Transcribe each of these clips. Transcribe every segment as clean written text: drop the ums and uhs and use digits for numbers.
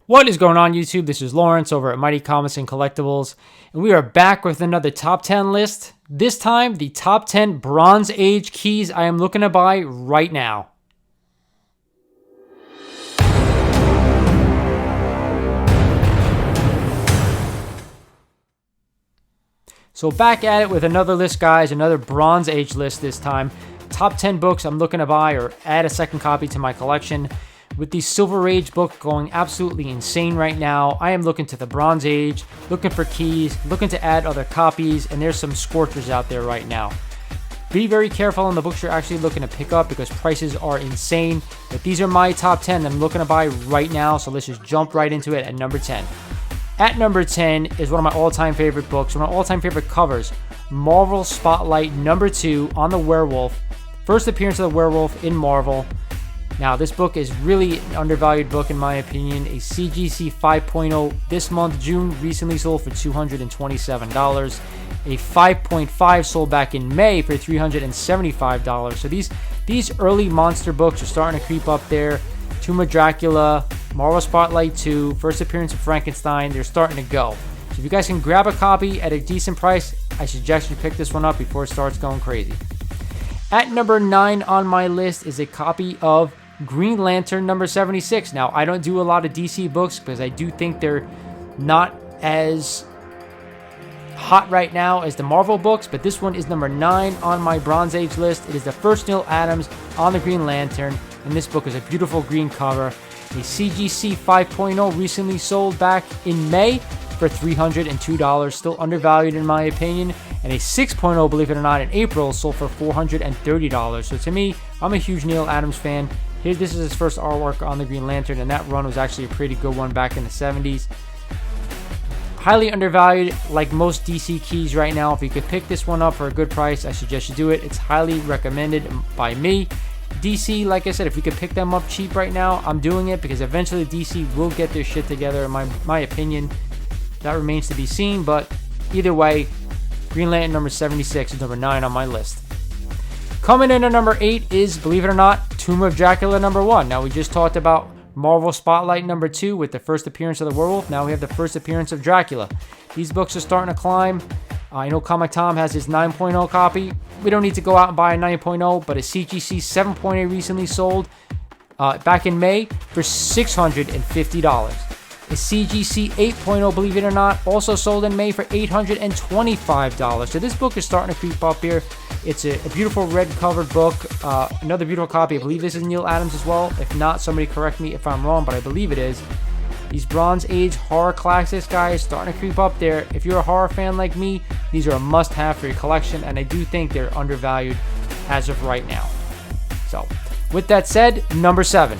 What is going on, YouTube? This is Lawrence over at Mighty Comics and Collectibles, and we are back with another top 10 list. This time, the top 10 Bronze Age keys I am looking to buy right now. So back at it with another list, guys, another Bronze Age list this time. Top 10 books I'm looking to buy or add a second copy to my collection. With the Silver Age book going absolutely insane right now, I am looking to the Bronze Age, looking for keys, looking to add other copies, and there's some scorchers out there right now. Be very careful on the books you're actually looking to pick up because prices are insane. But these are my top 10 that I'm looking to buy right now, so let's just jump right into it at number 10. At number 10 is one of my all-time favorite books, one of my all-time favorite covers, Marvel Spotlight number 2 on the Werewolf. First appearance of the Werewolf in Marvel. Now, this book is really an undervalued book in my opinion. A CGC 5.0 this month, June, recently sold for $227. A 5.5 sold back in May for $375. So these early monster books are starting to creep up there. Tomb of Dracula, Marvel Spotlight 2, first appearance of Frankenstein, they're starting to go. So if you guys can grab a copy at a decent price, I suggest you pick this one up before it starts going crazy. At number 9 on my list is a copy of Green Lantern number 76. Now, I don't do a lot of DC books because I do think they're not as hot right now as the Marvel books, but this one is number 9 on my Bronze Age list. It is the first Neil Adams on the Green Lantern, and this book is a beautiful green cover. A CGC 5.0 recently sold back in May for $302, still undervalued in my opinion, and a 6.0, believe it or not, in April sold for $430. So to me, I'm a huge Neil Adams fan. Here, this is his first artwork on the Green Lantern, and that run was actually a pretty good one back in the 70s. Highly undervalued, like most DC keys right now. If you could pick this one up for a good price, I suggest you do it. It's highly recommended by me. DC, like I said, if we could pick them up cheap right now, I'm doing it because eventually DC will get their shit together, in my opinion. That remains to be seen, but either way, Green Lantern number 76 is number 9 on my list. Coming in at number 8 is, believe it or not, Tomb of Dracula number 1. Now, we just talked about Marvel Spotlight number 2 with the first appearance of the Werewolf. Now we have the first appearance of Dracula. These books are starting to climb. I know Comic Tom has his 9.0 copy. We don't need to go out and buy a 9.0, but a CGC 7.8 recently sold back in May for $650. A CGC 8.0, believe it or not, also sold in May for $825. So this book is starting to creep up here. It's a beautiful red covered book. Another beautiful copy. I believe this is Neil Adams as well. If not, somebody correct me if I'm wrong, but I believe it is. These Bronze Age horror classics, guys, starting to creep up there. If you're a horror fan like me, these are a must-have for your collection, and I do think they're undervalued as of right now. So, with that said, number 7.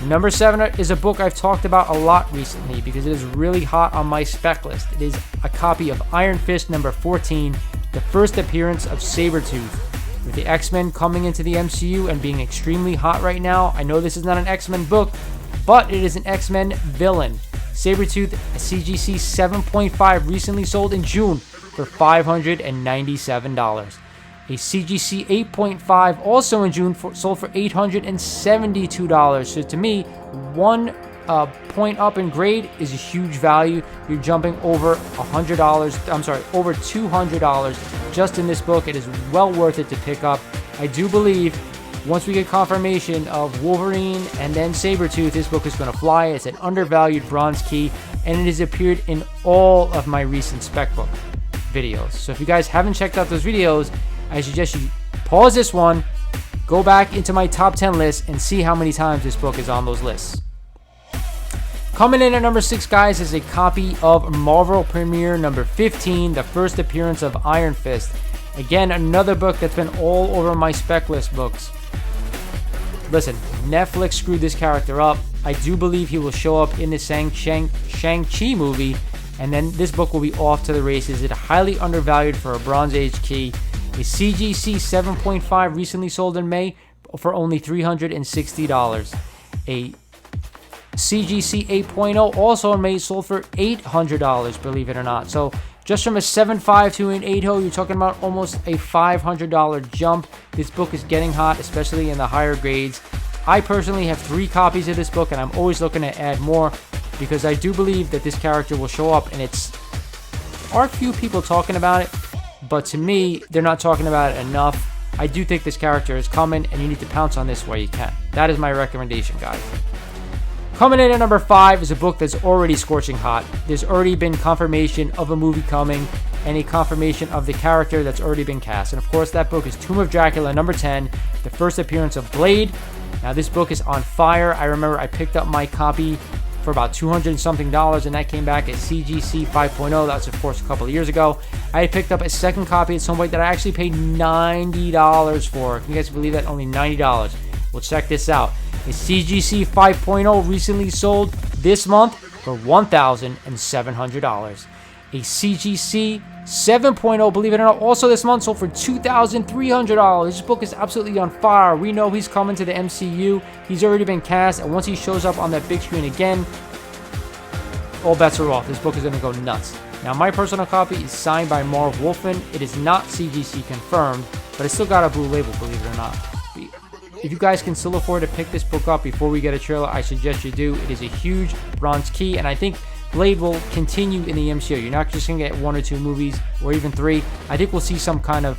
Number 7 is a book I've talked about a lot recently because it is really hot on my spec list. It is a copy of Iron Fist number 14, the first appearance of Sabretooth. With the X-Men coming into the MCU and being extremely hot right now, I know this is not an X-Men book, but it is an X-Men villain. Sabretooth, a CGC 7.5, recently sold in June for $597. A CGC 8.5, also in June, sold for $872. So to me, 1 point up in grade is a huge value. You're jumping over $100. I'm sorry, over $200 just in this book. It is well worth it to pick up. I do believe once we get confirmation of Wolverine and then Sabretooth, this book is going to fly. It's an undervalued bronze key, and it has appeared in all of my recent spec book videos. So if you guys haven't checked out those videos, I suggest you pause this one, go back into my top 10 list, and see how many times this book is on those lists. Coming in at number 6, guys, is a copy of Marvel Premiere number 15, the first appearance of Iron Fist. Again, another book that's been all over my spec list books. Listen, Netflix screwed this character up. I do believe he will show up in the Shang-Chi movie, and then this book will be off to the races. It's highly undervalued for a Bronze Age key. A CGC 7.5 recently sold in May for only $360. A CGC 8.0 also in May sold for $800, believe it or not. So just from a 7.5 to an 8.0, you're talking about almost a $500 jump. This book is getting hot, especially in the higher grades. I personally have 3 copies of this book, and I'm always looking to add more. because I do believe that this character will show up, and it's are few people talking about it, but to me, they're not talking about it enough. I do think this character is coming, and you need to pounce on this while you can. That is my recommendation, guys. Coming in at number 5 is a book that's already scorching hot. There's already been confirmation of a movie coming, and a confirmation of the character that's already been cast. And of course, that book is Tomb of Dracula, number 10, the first appearance of Blade. Now, this book is on fire. I remember I picked up my copy for about $200 and something, and that came back at CGC 5.0. That was, of course, a couple of years ago. I had picked up a second copy at some point that I actually paid $90 for. Can you guys believe that? Only $90. Well, check this out. A CGC 5.0 recently sold this month for $1,700. A CGC 7.0, believe it or not, also this month sold for $2,300. This book is absolutely on fire. We know he's coming to the MCU. He's already been cast, and once he shows up on that big screen again, all bets are off. This book is going to go nuts. Now, my personal copy is signed by Marv Wolfman. It is not CGC confirmed, but it's still got a blue label, believe it or not. If you guys can still afford to pick this book up before we get a trailer, I suggest you do. It is a huge bronze key, and I think Blade will continue in the MCU. You're not just going to get 1 or 2 movies, or even 3. I think we'll see some kind of,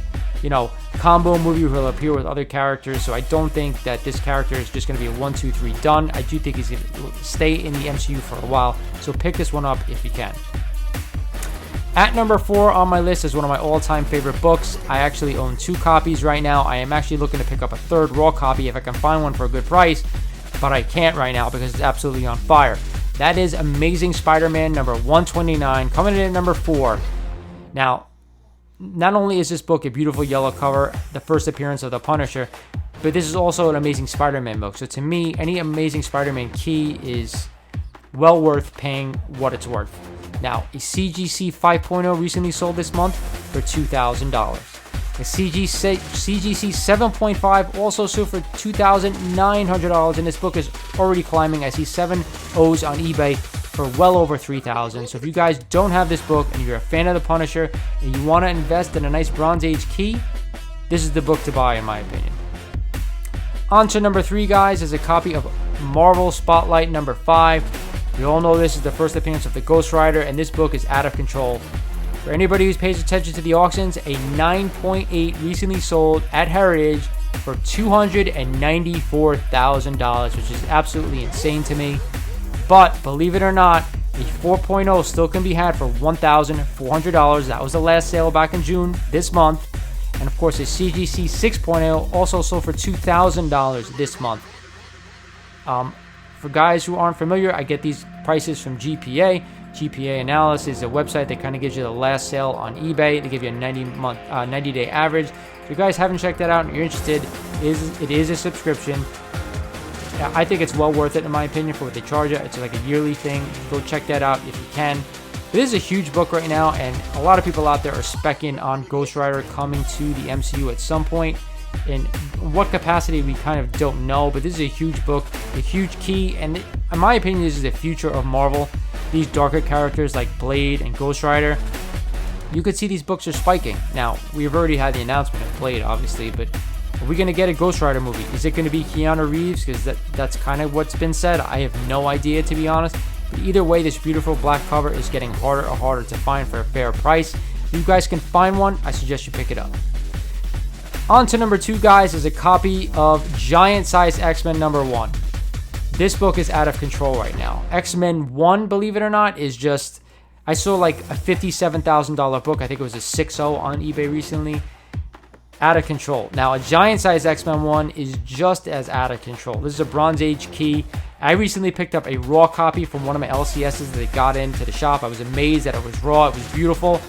combo movie where he'll appear with other characters, so I don't think that this character is just going to be a 1, 2, 3 done. I do think he's going to stay in the MCU for a while, so pick this one up if you can. At number 4 on my list is one of my all-time favorite books. I actually own 2 copies right now. I am actually looking to pick up a third raw copy if I can find one for a good price, but I can't right now because it's absolutely on fire. That is Amazing Spider-Man number 129, coming in at number 4. Now, not only is this book a beautiful yellow cover, the first appearance of the Punisher, but this is also an Amazing Spider-Man book. So to me, any Amazing Spider-Man key is well worth paying what it's worth. Now, a CGC 5.0 recently sold this month for $2,000. A CGC 7.5 also sold for $2,900, and this book is already climbing. I see 7 O's on eBay for well over $3,000. So if you guys don't have this book and you're a fan of the Punisher and you want to invest in a nice Bronze Age key, this is the book to buy in my opinion. On to number 3, guys, is a copy of Marvel Spotlight number 5. We all know this is the first appearance of the Ghost Rider, and this book is out of control. For anybody who pays attention to the auctions, a 9.8 recently sold at Heritage for $294,000, which is absolutely insane to me. But believe it or not, a 4.0 still can be had for $1,400. That was the last sale back in June this month. And of course, a CGC 6.0 also sold for $2,000 this month. For guys who aren't familiar, I get these prices from GPA. GPA Analysis is a website that kind of gives you the last sale on eBay. They give you a 90-day average. If you guys haven't checked that out and you're interested, it is a subscription. I think it's well worth it in my opinion for what they charge you. It's like a yearly thing. Go check that out if you can. This is a huge book right now, and a lot of people out there are specking on Ghost Rider coming to the MCU at some point. In what capacity we kind of don't know, but this is a huge book, a huge key, and in my opinion, this is the future of Marvel. These darker characters like Blade and Ghost Rider, you could see these books are spiking. Now, we've already had the announcement of Blade, obviously, but are we going to get a Ghost Rider movie? Is it going to be Keanu Reeves? Because that's kind of what's been said. I have no idea, to be honest. But either way, this beautiful black cover is getting harder and harder to find for a fair price. If you guys can find one, I suggest you pick it up. On to number 2, guys, is a copy of Giant Size X-Men number 1. This book is out of control right now. X-Men 1, believe it or not, is just... I saw like a $57,000 book. I think it was a 6.0 on eBay recently. Out of control. Now, a Giant Size X-Men 1 is just as out of control. This is a Bronze Age key. I recently picked up a raw copy from one of my LCSs that got into the shop. I was amazed that it was raw. It was beautiful.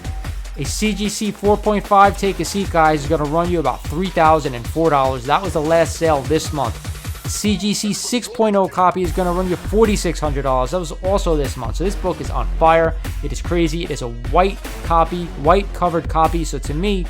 A CGC 4.5, take a seat, guys, is going to run you about $3,004. That was the last sale this month. A CGC 6.0 copy is going to run you $4,600. That was also this month. So this book is on fire. It is crazy. It is a white copy, white covered copy. So to me,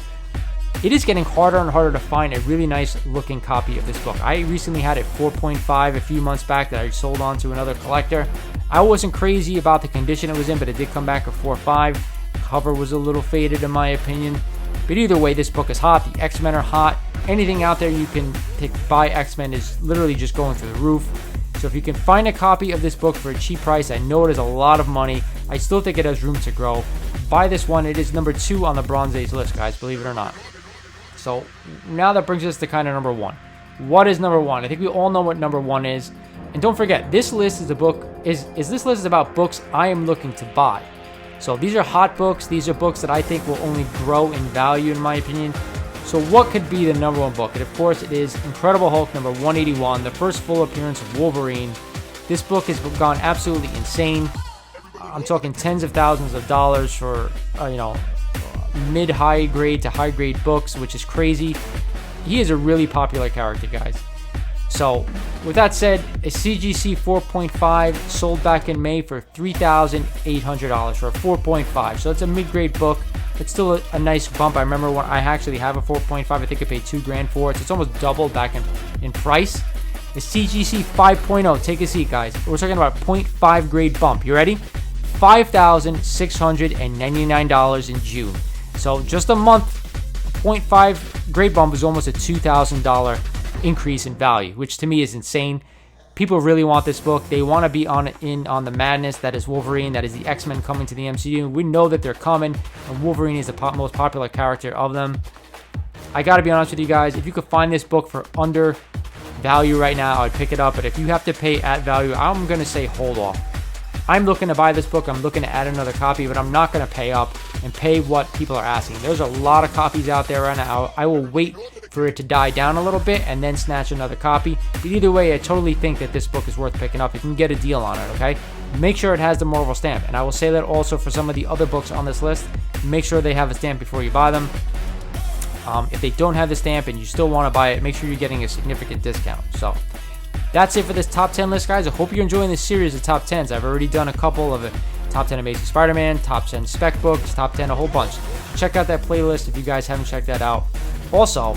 it is getting harder and harder to find a really nice looking copy of this book. I recently had a 4.5 a few months back that I sold on to another collector. I wasn't crazy about the condition it was in, but it did come back a 4.5. Cover was a little faded in my opinion, but either way, this book is hot. The X-Men are hot. Anything out there you can buy X-Men is literally just going through the roof. So if you can find a copy of this book for a cheap price, I know it is a lot of money. I still think it has room to grow. Buy this one. It is number 2 on the Bronze Age list, guys, believe it or not. So now that brings us to kind of number 1. What is number 1? I think we all know what number 1 is. And don't forget, this list is this list is about books I am looking to buy. So these are hot books. These are books that I think will only grow in value, in my opinion. So what could be the number 1 book? And of course, it is Incredible Hulk number 181, the first full appearance of Wolverine. This book has gone absolutely insane. I'm talking tens of thousands of dollars for, mid-high grade to high grade books, which is crazy. He is a really popular character, guys. So, with that said, a CGC 4.5 sold back in May for $3,800 for a 4.5. So it's a mid-grade book. It's still a nice bump. I remember when I actually have a 4.5, I think I paid $2,000 for it. So it's almost doubled back in price. The CGC 5.0, take a seat, guys. We're talking about a 0.5 grade bump. You ready? $5,699 in June. So just a month, 0.5 grade bump is almost a $2,000 increase in value, which to me is insane. People really want this book. They want to be on the madness that is Wolverine, that is the X-Men coming to the MCU. We know that they're coming, and Wolverine is the most popular character of them. I got to be honest with you guys. If you could find this book for under value right now, I'd pick it up. But if you have to pay at value, I'm going to say hold off. I'm looking to buy this book. I'm looking to add another copy, but I'm not going to pay up and pay what people are asking. There's a lot of copies out there right now. I will wait for it to die down a little bit and then snatch another copy. But either way, I totally think that this book is worth picking up. You can get a deal on it, okay? Make sure it has the Marvel stamp. And I will say that also for some of the other books on this list. Make sure they have a stamp before you buy them. If they don't have the stamp and you still want to buy it, make sure you're getting a significant discount. So that's it for this top 10 list, guys. I hope you're enjoying this series of top 10s. I've already done a couple of it. Top 10 Amazing Spider-Man, top 10 spec books, top 10 a whole bunch. Check out that playlist if you guys haven't checked that out. Also,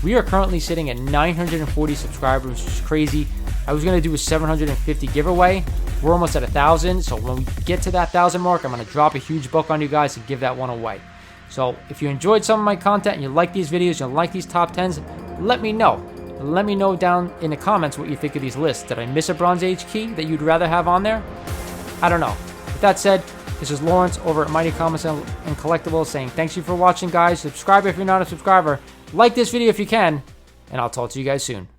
we are currently sitting at 940 subscribers, which is crazy. I was going to do a 750 giveaway. We're almost at 1,000. So when we get to that 1,000 mark, I'm going to drop a huge book on you guys and give that one away. So if you enjoyed some of my content and you like these videos, you like these top 10s, let me know. Let me know down in the comments what you think of these lists. Did I miss a Bronze Age key that you'd rather have on there? I don't know. With that said, this is Lawrence over at Mighty Comics and Collectibles saying thanks you for watching, guys. Subscribe if you're not a subscriber. Like this video if you can, and I'll talk to you guys soon.